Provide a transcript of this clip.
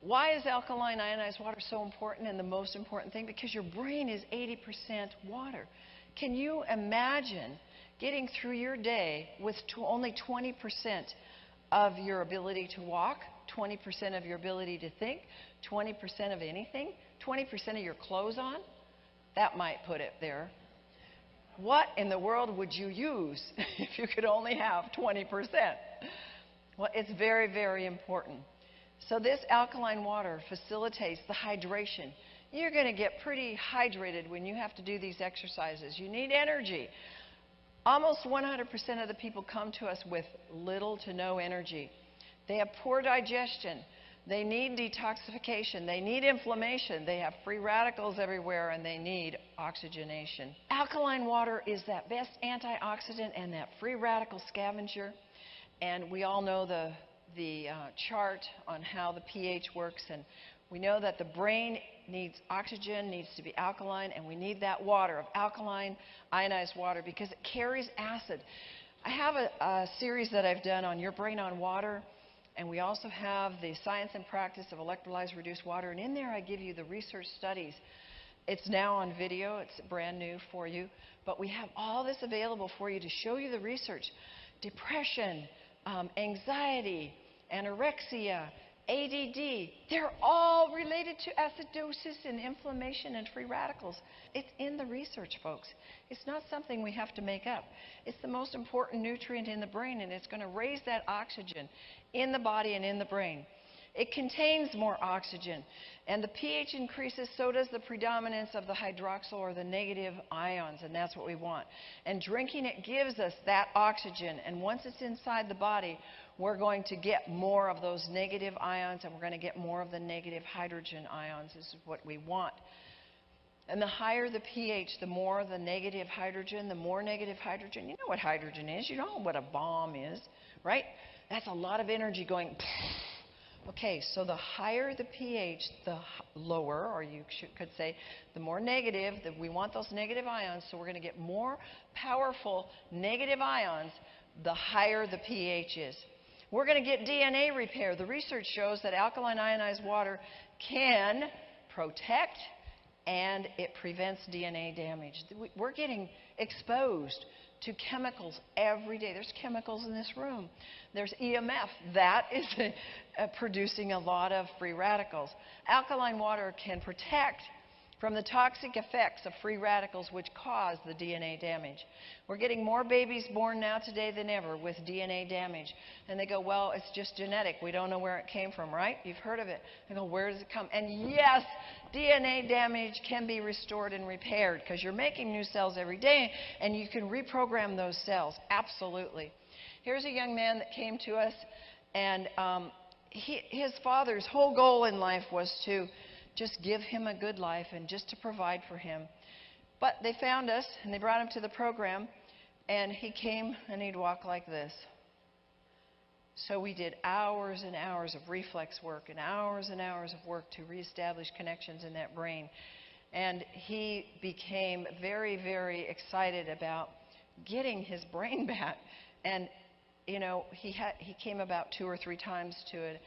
Why is alkaline ionized water so important and the most important thing? Because your brain is 80% water. Can you imagine getting through your day with only 20% of your ability to walk, 20% of your ability to think, 20% of anything, 20% of your clothes on? That might put it there. What in the world would you use if you could only have 20%? Well, it's very, very important. So this alkaline water facilitates the hydration. You're going to get pretty hydrated when you have to do these exercises. You need energy. Almost 100% of the people come to us with little to no energy. They have poor digestion. They need detoxification. They need inflammation. They have free radicals everywhere, and they need oxygenation. Alkaline water is that best antioxidant and that free radical scavenger. And we all know the chart on how the pH works, and we know that the brain needs oxygen, needs to be alkaline, and we need that water of alkaline ionized water because it carries acid. I have a series that I've done on Your Brain on Water, and we also have the Science and Practice of Electrolyzed Reduced Water, and in there I give you the research studies. It's now on video. It's brand new for you, but we have all this available for you to show you the research. Depression, anxiety, anorexia, ADD, they're all related to acidosis and inflammation and free radicals. It's in the research, folks. It's not something we have to make up. It's the most important nutrient in the brain, and it's going to raise that oxygen in the body and in the brain. It contains more oxygen, and the pH increases, so does the predominance of the hydroxyl or the negative ions, and that's what we want. And drinking it gives us that oxygen, and once it's inside the body, we're going to get more of those negative ions, and we're going to get more of the negative hydrogen ions. This is what we want. And the higher the pH, the more the negative hydrogen, the more negative hydrogen. You know what hydrogen is. You know what a bomb is, right? That's a lot of energy going. Okay, so the higher the pH, the lower, or you could say, the more negative, that we want those negative ions, so we're going to get more powerful negative ions the higher the pH is. We're going to get DNA repair. The research shows that alkaline ionized water can protect and it prevents DNA damage. We're getting exposed to chemicals every day. There's chemicals in this room. There's EMF. That is producing a lot of free radicals. Alkaline water can protect from the toxic effects of free radicals which cause the DNA damage. We're getting more babies born now today than ever with DNA damage. And they go, well, it's just genetic. We don't know where it came from, right? You've heard of it. I go, where does it come? And yes, DNA damage can be restored and repaired because you're making new cells every day and you can reprogram those cells. Absolutely. Here's a young man that came to us, and his father's whole goal in life was to just give him a good life and just to provide for him. But they found us and they brought him to the program, and he came and he'd walk like this. So we did hours and hours of reflex work and hours of work to reestablish connections in that brain. And he became very, very excited about getting his brain back. And, you know, he came about 2 or 3 times to it.